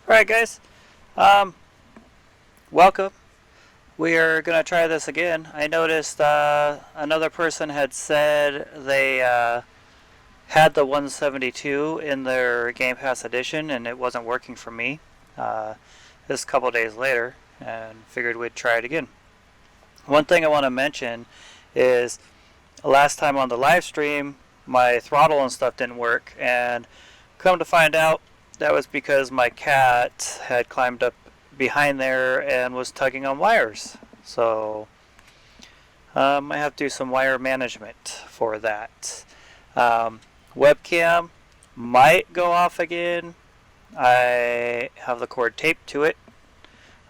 Alright guys, um, welcome. We are going to try this again. I noticed another person had said they had the 172 in their Game Pass edition and it wasn't working for me. This a couple days later and figured we'd try it again. One thing I want to mention is last time on the live stream my throttle and stuff didn't work, and come to find out that was because my cat had climbed up behind there and was tugging on wires. So I have to do some wire management for that. Webcam might go off again. I have the cord taped to it.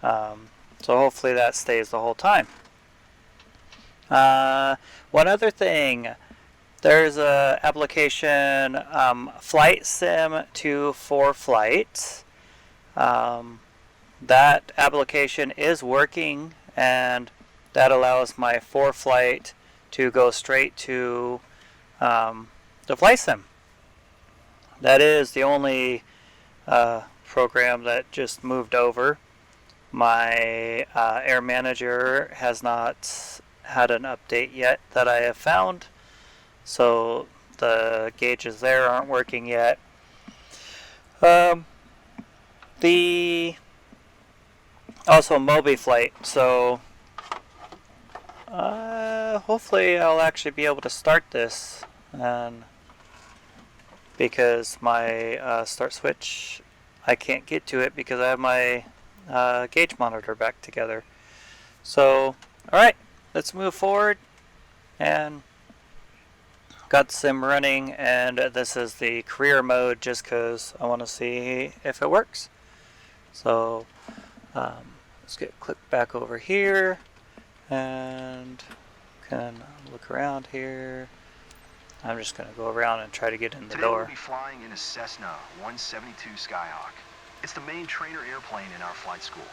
So hopefully that stays the whole time. One other thing. There's a application, Flight Sim 2 for Flight. That application is working, and that allows my ForeFlight to go straight to the Flight Sim. That is the only program that just moved over. My Air Manager has not had an update yet that I have found. So the gauges there aren't working yet. Also MobiFlight. So hopefully I'll actually be able to start this, and because my start switch, I can't get to it because I have my gauge monitor back together. So alright, let's move forward. And got the sim running, and this is the career mode just because I want to see if it works. So let's click back over here and can look around here. I'm just going to go around and try to get in the door. We'll be flying in a Cessna 172 Skyhawk. It's the main trainer airplane in our flight school.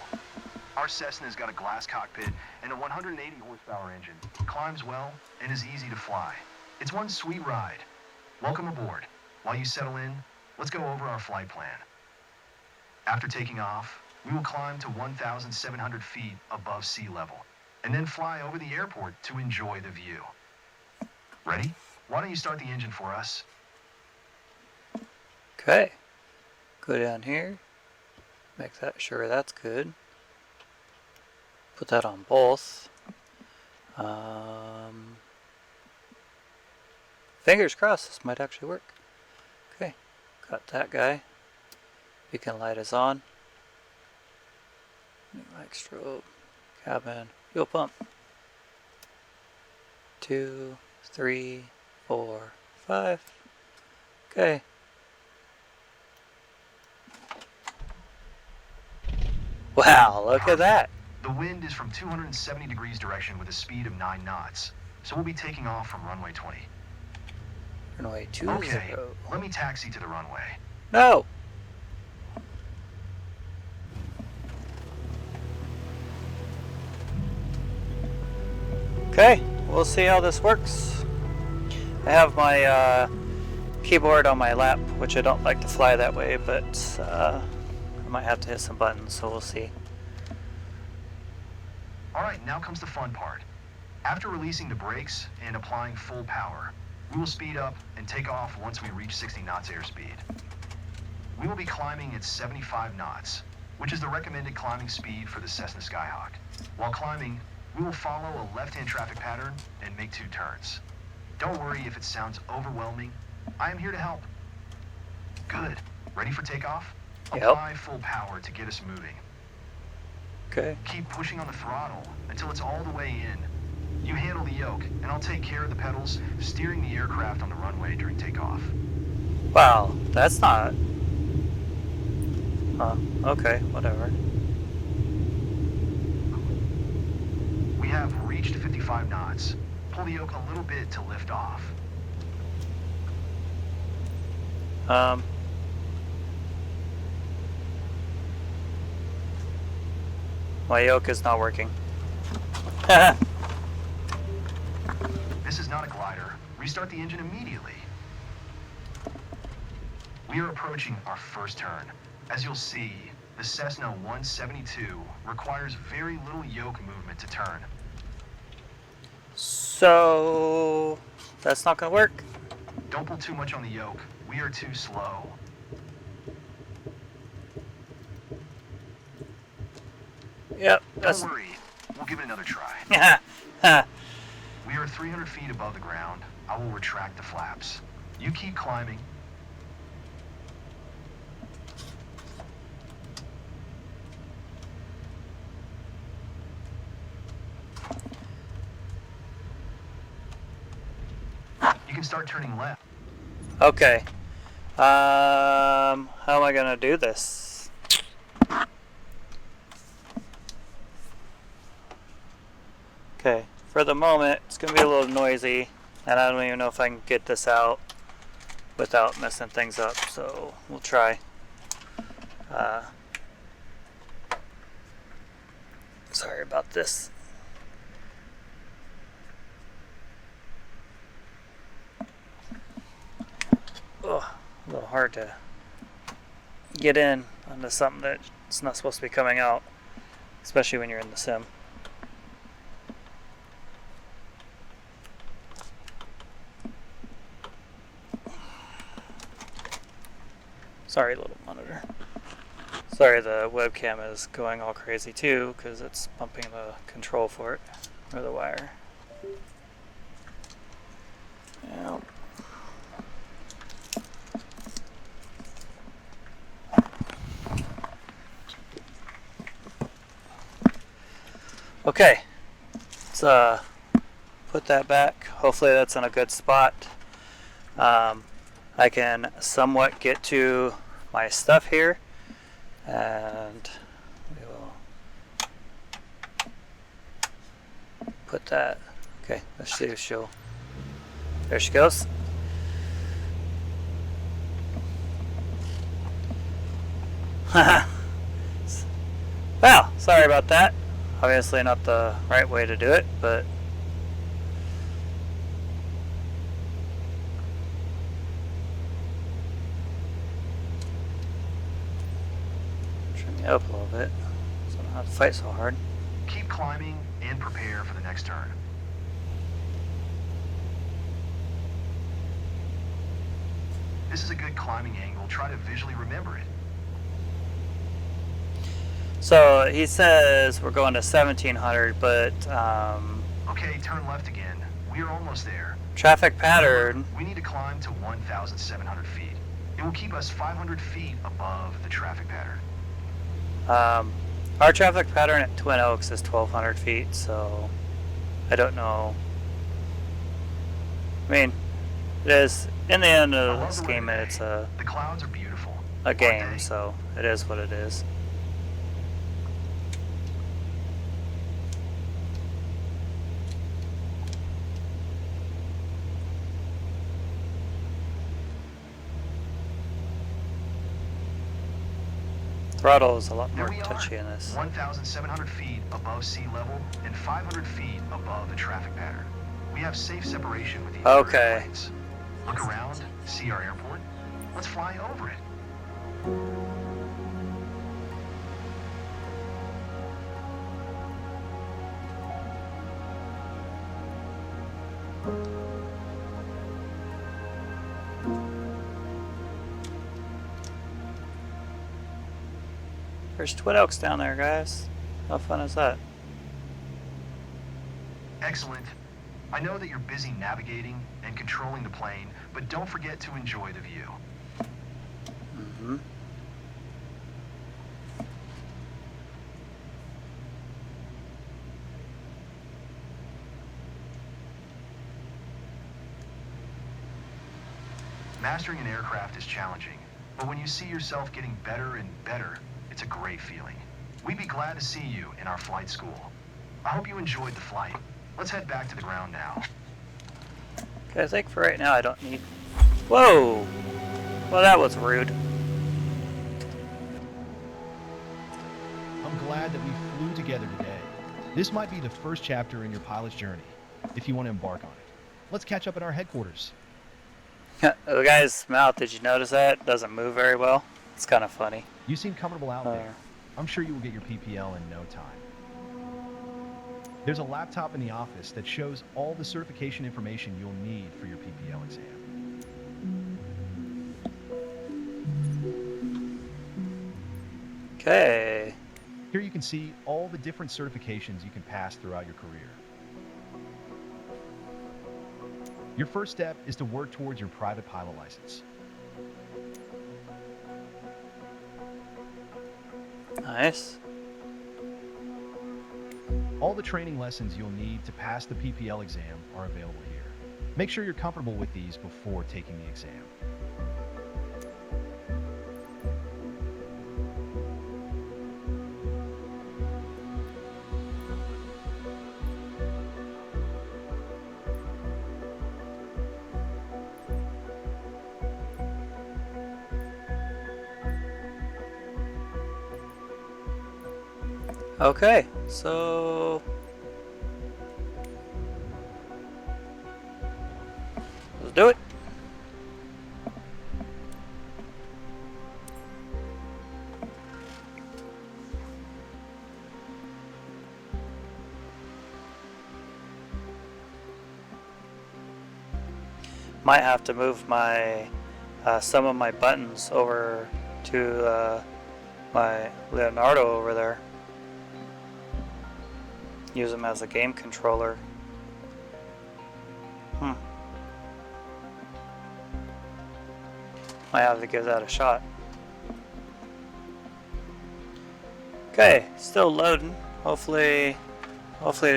Our Cessna's got a glass cockpit and a 180 horsepower engine. Climbs well and is easy to fly. It's one sweet ride. Welcome aboard. While you settle in, let's go over our flight plan. After taking off, we will climb to 1,700 feet above sea level, and then fly over the airport to enjoy the view. Ready? Why don't you start the engine for us? Okay. Go down here. Make sure that's good. Put that on both. Fingers crossed this might actually work. Okay, got that guy. Beacon light is on. Like strobe, cabin, fuel pump. 2, 3, 4, 5. Okay. Wow, look at that. The wind is from 270 degrees direction with a speed of 9 knots. So we'll be taking off from runway 20. Runway 20. Okay, let me taxi to the runway. No! Okay, we'll see how this works. I have my keyboard on my lap, which I don't like to fly that way, but I might have to hit some buttons, so we'll see. Alright, now comes the fun part. After releasing the brakes and applying full power, we will speed up and take off once we reach 60 knots airspeed. We will be climbing at 75 knots, which is the recommended climbing speed for the Cessna Skyhawk. While climbing, we will follow a left-hand traffic pattern and make 2 turns. Don't worry if it sounds overwhelming. I am here to help. Good. Ready for takeoff? Apply full power to get us moving. Okay. Keep pushing on the throttle until it's all the way in. You handle the yoke, and I'll take care of the pedals, steering the aircraft on the runway during takeoff. Wow, that's not... okay, whatever. We have reached 55 knots. Pull the yoke a little bit to lift off. My yoke is not working. This is not a glider. Restart the engine immediately. We are approaching our first turn. As you'll see, The Cessna 172 requires very little yoke movement to turn. So that's not gonna work. Don't pull too much on the yoke. We are too slow. Yep, Don't that's. worry. We'll give it another try. We are 300 feet above the ground. I will retract the flaps. You keep climbing. You can start turning left. Okay. How am I gonna do this? Okay. For the moment, it's gonna be a little noisy, and I don't even know if I can get this out without messing things up. So we'll try. Sorry about this. Oh, a little hard to get in onto something that's not supposed to be coming out, especially when you're in the sim. Sorry, little monitor. Sorry, the webcam is going all crazy too because it's pumping the control for it, or the wire. Yep. Okay, let's put that back. Hopefully that's in a good spot. I can somewhat get to my stuff here, and we will put that. Okay, let's see if she'll. There she goes. Well, sorry about that. Obviously not the right way to do it, but trim me up a little bit so I don't have to fight so hard. Keep climbing and prepare for the next turn. This is a good climbing angle. Try to visually remember it. So he says we're going to 1700, but Okay, turn left again. We are almost there. traffic pattern. We need to climb to 1,700 feet. It will keep us 500 feet above the traffic pattern. Our traffic pattern at Twin Oaks is 1,200 feet, so I don't know. I mean, it is in the end of this game. It's The clouds are beautiful. a aren't game, they? so it is what it is. Throttle is a lot There more we are. touchy in this. 1,700 feet above sea level and 500 feet above the traffic pattern. We have safe separation with the other Okay. airplanes. Look around, see our airport. Let's fly over it. There's Twin Oaks down there, guys. How fun is that? Excellent. I know that you're busy navigating and controlling the plane, but don't forget to enjoy the view. Mm-hmm. Mastering an aircraft is challenging, but when you see yourself getting better and better, it's a great feeling. We'd be glad to see you in our flight school. I hope you enjoyed the flight. Let's head back to the ground now. Okay, I think for right now I don't need... Whoa! Well, that was rude. I'm glad that we flew together today. This might be the first chapter in your pilot's journey, if you want to embark on it. Let's catch up at our headquarters. The guy's mouth, did you notice that? Doesn't move very well. It's kind of funny. You seem comfortable out there. I'm sure you will get your PPL in no time. There's a laptop in the office that shows all the certification information you'll need for your PPL exam. Okay. Here you can see all the different certifications you can pass throughout your career. Your first step is to work towards your private pilot license. Nice. All the training lessons you'll need to pass the PPL exam are available here. Make sure you're comfortable with these before taking the exam. Okay, so let's do it. Might have to move my some of my buttons over to my Leonardo over there. Use them as a game controller. Might have to give that a shot. Okay, still loading. Hopefully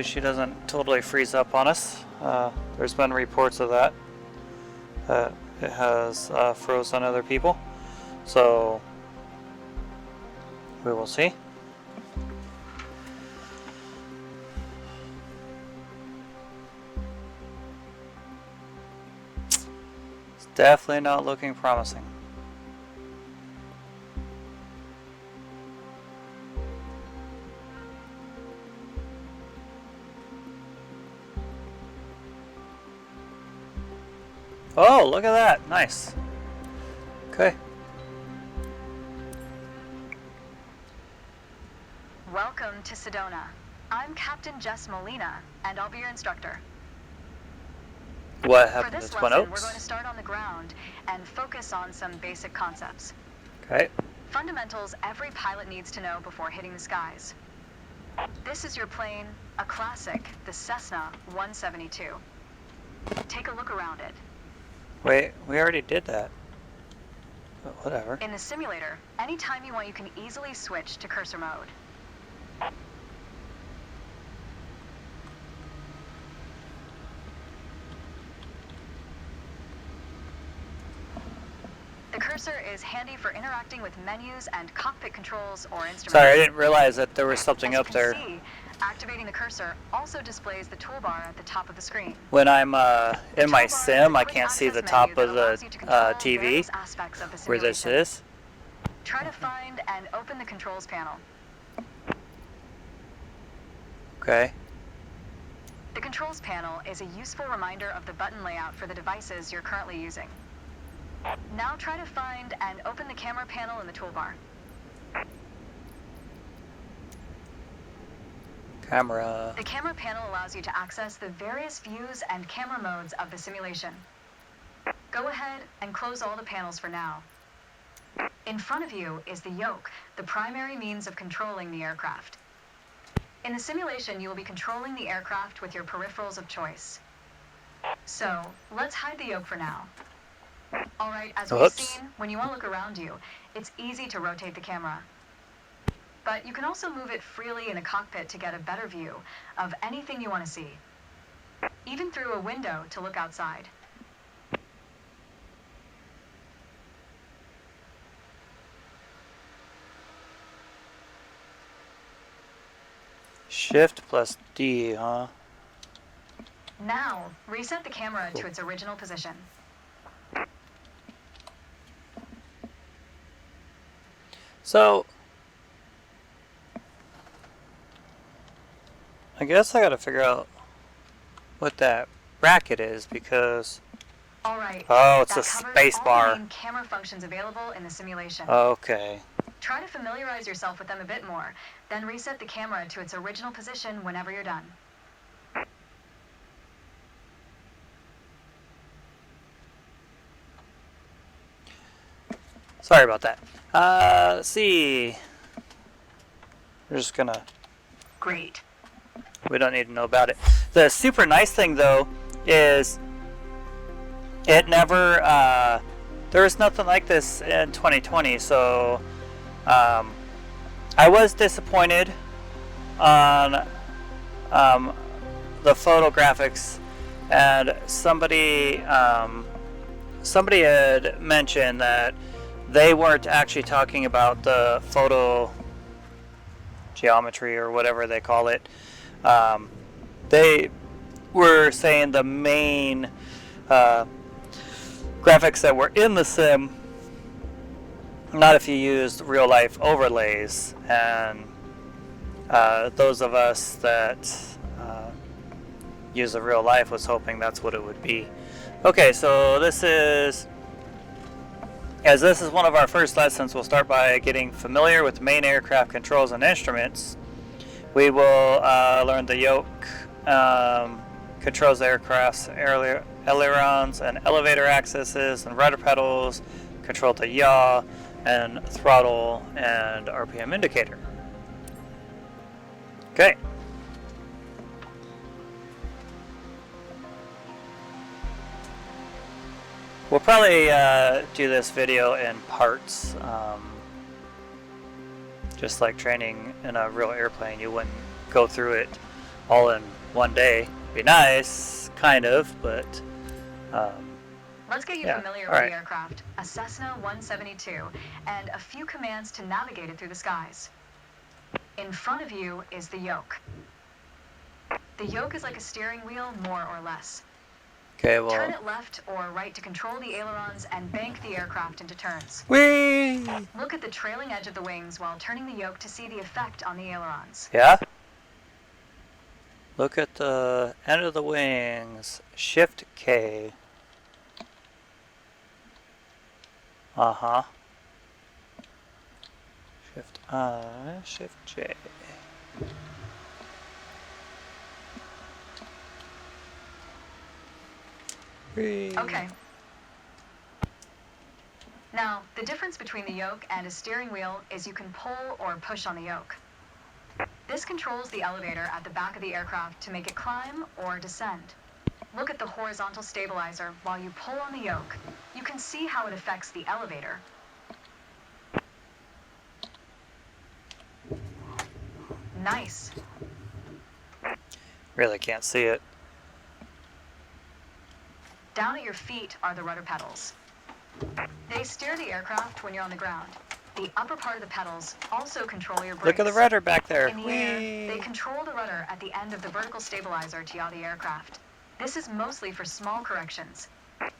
she doesn't totally freeze up on us. There's been reports of that. It has froze on other people. So we will see. Definitely not looking promising. Oh, look at that. Nice. Okay. Welcome to Sedona. I'm Captain Jess Molina, and I'll be your instructor. What For happened this to Twin lesson, we're Oaks? going to start on the ground and focus on some basic concepts. Okay. Fundamentals every pilot needs to know before hitting the skies. This is your plane, a classic, the Cessna 172. Take a look around it. Wait, we already did that. But whatever. In the simulator, anytime you want, you can easily switch to cursor mode. The cursor is handy for interacting with menus and cockpit controls or instruments. Sorry, I didn't realize that there was something As up you there. can see, activating the cursor also displays the toolbar at the top of the screen. When I'm The in my toolbar is sim, a I quick can't see the access top menu of that allows the you to control TV various aspects of the where this simulation. is. Try to find and open the controls panel. Okay. The controls panel is a useful reminder of the button layout for the devices you're currently using. Now try to find and open the camera panel in the toolbar. Camera. The camera panel allows you to access the various views and camera modes of the simulation. Go ahead and close all the panels for now. In front of you is the yoke, the primary means of controlling the aircraft. In the simulation, you will be controlling the aircraft with your peripherals of choice. So, let's hide the yoke for now. Alright, as we've Oops. seen, when you want to look around you, it's easy to rotate the camera. But you can also move it freely in a cockpit to get a better view of anything you want to see. Even through a window to look outside. Shift plus D, huh? Now, reset the camera to its original position. So, I guess I gotta figure out what that bracket is because. Alright, Oh, it's that a covers space all bar. the main camera functions available in the simulation. Okay. Try to familiarize yourself with them a bit more, then reset the camera to its original position whenever you're done. Sorry about that. Let's see. We're just gonna... Great. We don't need to know about it. The super nice thing, though, is it never... there was nothing like this in 2020, so... I was disappointed on the photographics, and somebody had mentioned that they weren't actually talking about the photo geometry or whatever they call it. They were saying the main graphics that were in the sim, not if you used real life overlays, and those of us that use the real life was hoping that's what it would be. Okay, so this is one of our first lessons, we'll start by getting familiar with the main aircraft controls and instruments. We will learn the yoke controls the aircraft's ailerons and elevator accesses and rudder pedals, control the yaw and throttle and RPM indicator. Okay. We'll probably do this video in parts. Just like training in a real airplane, you wouldn't go through it all in one day. Be nice, kind of, but Let's get you familiar with the aircraft, a Cessna 172, and a few commands to navigate it through the skies. In front of you is the yoke. The yoke is like a steering wheel, more or less. okay, well, Turn it left or right to control the ailerons and bank the aircraft into turns. whee! Look at the trailing edge of the wings while turning the yoke to see the effect on the ailerons. Yeah? Look at the end of the wings. Shift K. Uh-huh. Shift I, Shift J. Whee. Okay. Now, the difference between the yoke and a steering wheel is you can pull or push on the yoke. This controls the elevator at the back of the aircraft to make it climb or descend. Look at the horizontal stabilizer while you pull on the yoke. You can see how it affects the elevator. Nice. Really can't see it. Down at your feet are the rudder pedals. They steer the aircraft when you're on the ground. The upper part of the pedals also control your brakes. Look at the rudder back there. In the air, they control the rudder at the end of the vertical stabilizer to yaw the aircraft. This is mostly for small corrections,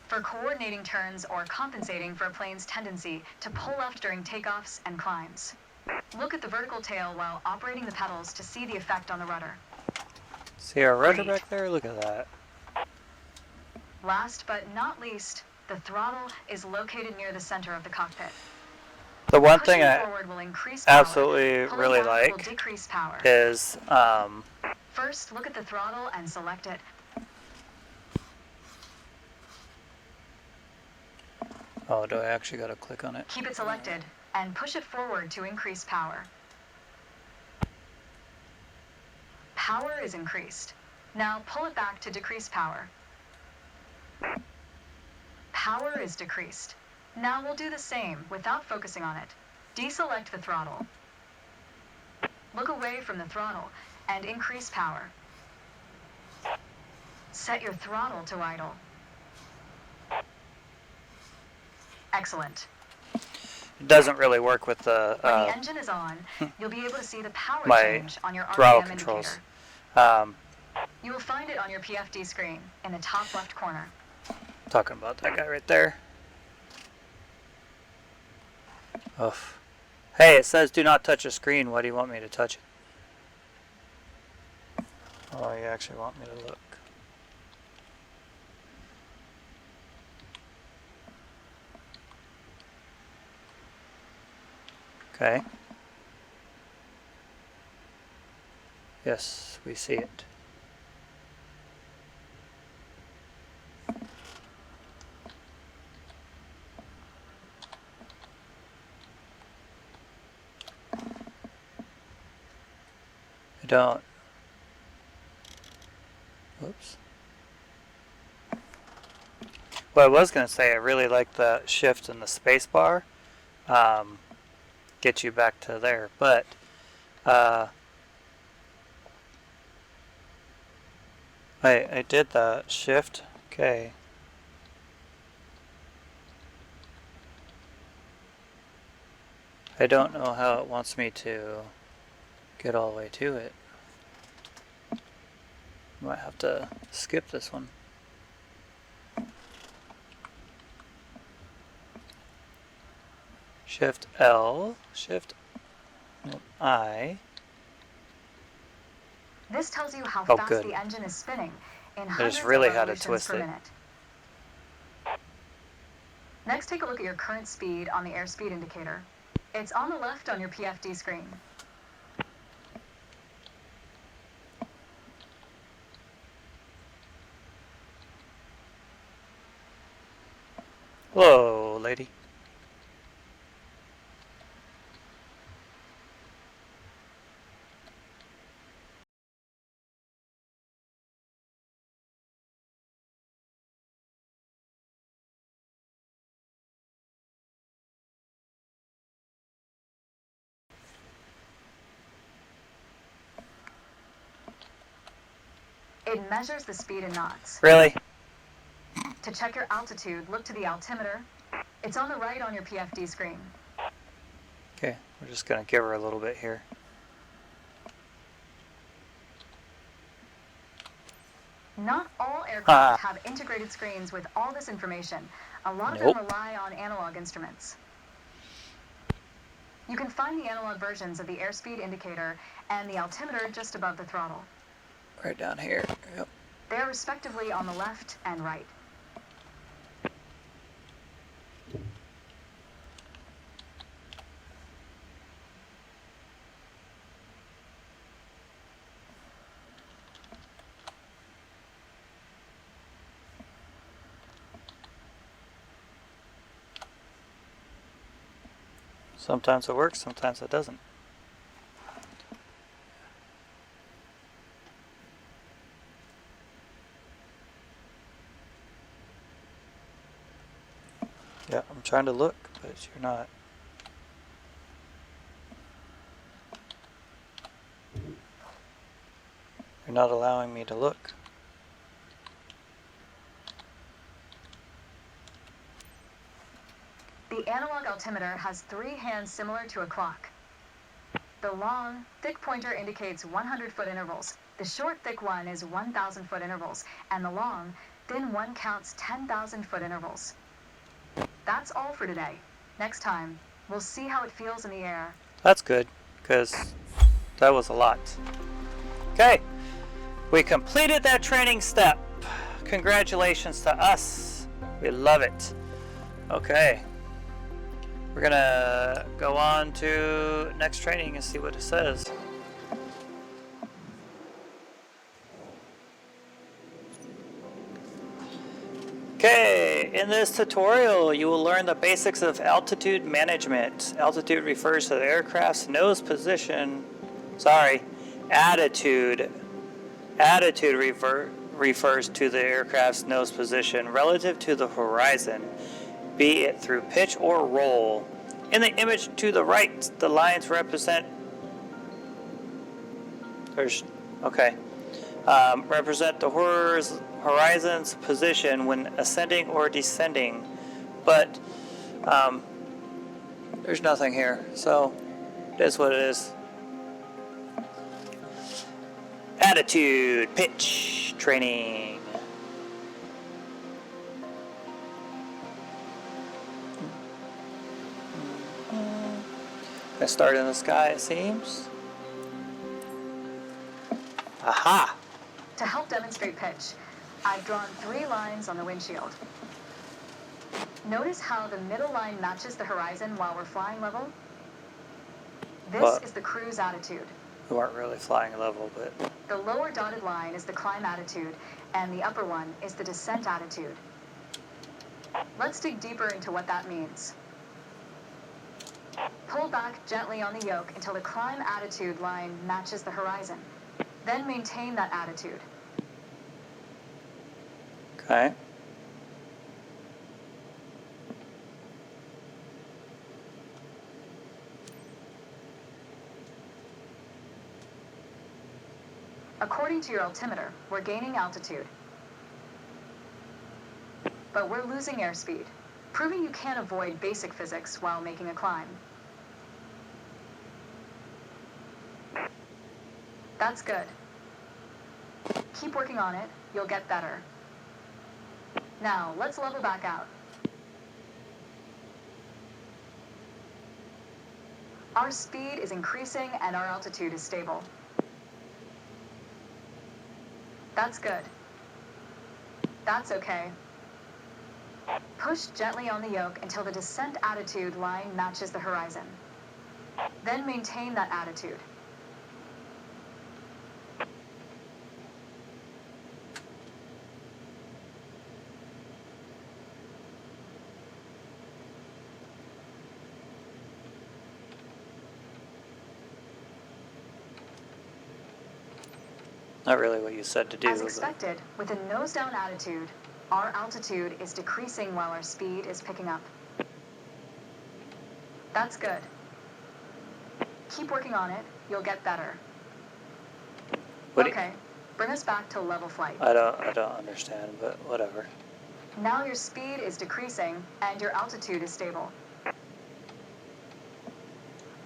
for coordinating turns or compensating for a plane's tendency to pull left during takeoffs and climbs. Look at the vertical tail while operating the pedals to see the effect on the rudder. See our rudder Great. back there? Look at that. Last but not least, the throttle is located near the center of the cockpit. The one Pushing thing I forward will increase power. absolutely Pulling really back will like decrease power. is First, look at the throttle and select it. oh, do I actually gotta click on it? Keep it selected and push it forward to increase power. Power is increased. Now pull it back to decrease power. Power is decreased. Now we'll do the same without focusing on it. Deselect the throttle. Look away from the throttle and increase power. Set your throttle to idle. Excellent. It doesn't really work with the When the engine is on, you'll be able to see the power my change on your throttle RPM controls. indicator. You will find it on your PFD screen in the top left corner. Talking about that guy right there. Oof. Hey, it says do not touch the screen. Why do you want me to touch it? Oh, you actually want me to look. Okay. Yes, we see it. I don't. Whoops. Well, I was going to say I really like the shift in the space bar. Get you back to there. But I did the shift. Okay. I don't know how it wants me to get all the way to it. Might have to skip this one. Shift L, Shift I. This tells you how Oh, fast good. the engine is spinning in I hundreds just really of had to revolutions twist per it. minute. Next, take a look at your current speed on the airspeed indicator. It's on the left on your PFD screen. Hello, lady. It measures the speed in knots. Really? To check your altitude, look to the altimeter. It's on the right on your PFD screen. Okay, we're just gonna give her a little bit here. Not all aircraft have integrated screens with all this information. A lot of them Nope. rely on analog instruments. You can find the analog versions of the airspeed indicator and the altimeter just above the throttle. Right down here. Yep. They are respectively on the left and right. Sometimes it works, sometimes it doesn't. Yeah, I'm trying to look, but you're not. You're not allowing me to look. The analog altimeter has three hands similar to a clock. The long, thick pointer indicates 100-foot intervals. The short, thick one is 1,000-foot intervals. And the long, thin one counts 10,000-foot intervals. That's all for today. Next time, we'll see how it feels in the air. That's good, because that was a lot. Okay, we completed that training step. Congratulations to us. We love it. Okay, we're gonna go on to next training and see what it says. Okay, in this tutorial you will learn the basics of altitude management. Altitude refers to the aircraft's nose position. Attitude. Attitude refers to the aircraft's nose position relative to the horizon, be it through pitch or roll. In the image to the right, the lines represent represent the horizon's position when ascending or descending, but there's nothing here, so it is what it is. Attitude, pitch, training. Gonna start in the sky, it seems. Aha! To help demonstrate pitch, I've drawn three lines on the windshield. Notice how the middle line matches the horizon while we're flying level? This Well, is the cruise attitude. we weren't really flying level, but The lower dotted line is the climb attitude, and the upper one is the descent attitude. Let's dig deeper into what that means. Pull back gently on the yoke until the climb attitude line matches the horizon. Then maintain that attitude. okay. According to your altimeter, we're gaining altitude. But we're losing airspeed, proving you can't avoid basic physics while making a climb. That's good. Keep working on it, you'll get better. Now, let's level back out. Our speed is increasing and our altitude is stable. That's good. That's okay. Push gently on the yoke until the descent attitude line matches the horizon. Then maintain that attitude. Not really what you said to do. As but- expected, with a nose-down attitude, our altitude is decreasing while our speed is picking up. That's good. Keep working on it, you'll get better. What do you- Okay, bring us back to level flight. I don't understand, but whatever. Now your speed is decreasing and your altitude is stable.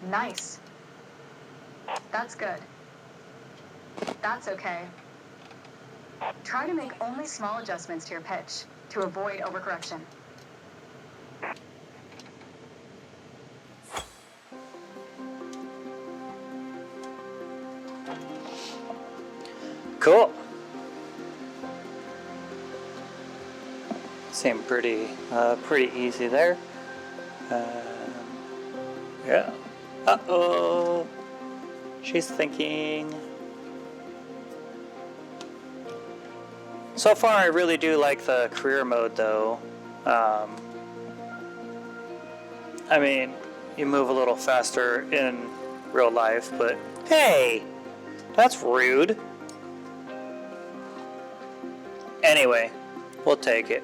Nice. That's good. That's okay. Try to make only small adjustments to your pitch to avoid overcorrection. Cool. Seemed pretty easy there. Yeah. Uh-oh. She's thinking. So far, I really do like the career mode, though. I mean, you move a little faster in real life, but hey, that's rude. Anyway, we'll take it.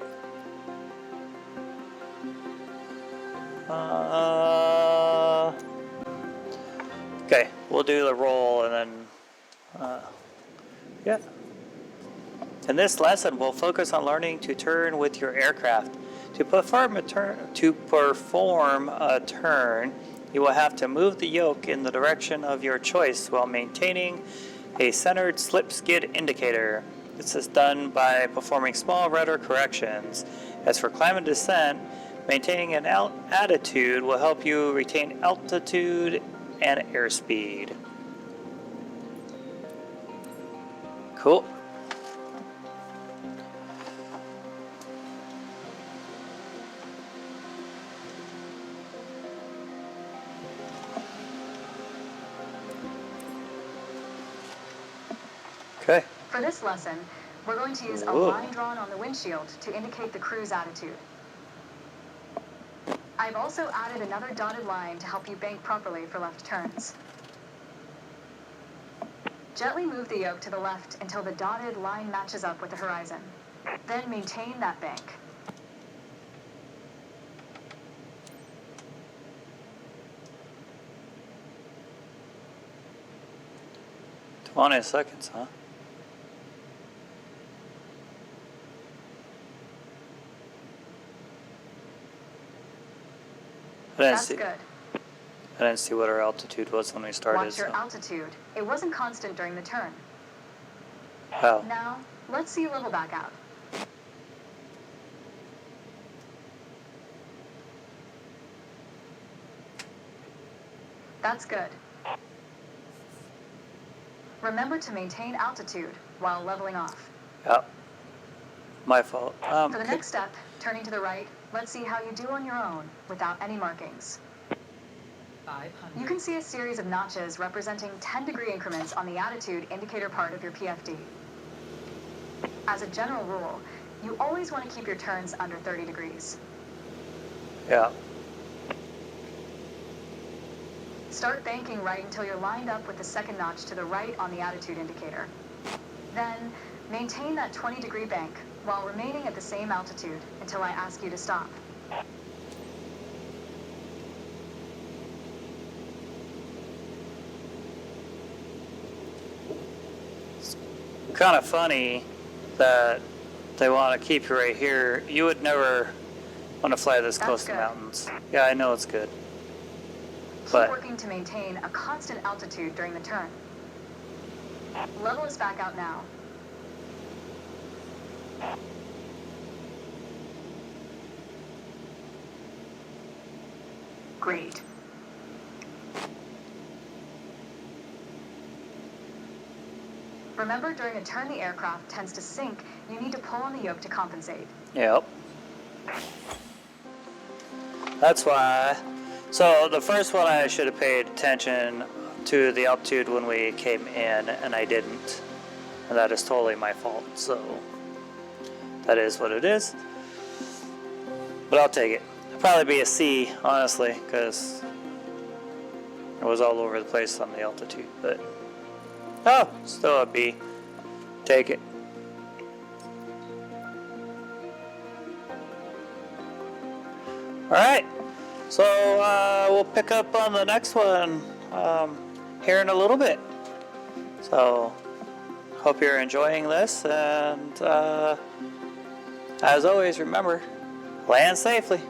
Okay, we'll do the roll and then, yeah. In this lesson, we'll focus on learning to turn with your aircraft. To perform a turn, you will have to move the yoke in the direction of your choice while maintaining a centered slip skid indicator. This is done by performing small rudder corrections. As for climb and descent, maintaining an attitude will help you retain altitude and airspeed. Cool. Okay. For this lesson, we're going to use a Whoa. line drawn on the windshield to indicate the cruise attitude. I've also added another dotted line to help you bank properly for left turns. Gently move the yoke to the left until the dotted line matches up with the horizon. Then maintain that bank. 20 seconds, huh? That's good. I didn't see what our altitude was when we started. Watch your altitude. It wasn't constant during the turn. Wow. Now, let's see you level back out. That's good. Remember to maintain altitude while leveling off. Yep. My fault. For the next step, turning to the right, let's see how you do on your own without any markings. You can see a series of notches representing 10-degree increments on the attitude indicator part of your PFD. As a general rule, you always want to keep your turns under 30 degrees. Yeah. Start banking right until you're lined up with the second notch to the right on the attitude indicator. Then, maintain that 20-degree bank while remaining at the same altitude until I ask you to stop. Kind of funny that they want to keep you right here. You would never want to fly this close to good. mountains. Yeah, I know it's good. Keep But working to maintain a constant altitude during the turn. Level is back out now. Great. Remember, during a turn the aircraft tends to sink, you need to pull on the yoke to compensate. yep. That's why. So the first one I should have paid attention to the altitude when we came in, and I didn't. And that is totally my fault. So that is what it is. But I'll take it. It'll probably be a C, honestly, because it was all over the place on the altitude. But oh, still a B. Take it. Alright, so we'll pick up on the next one here in a little bit. So, hope you're enjoying this, and as always, remember, land safely.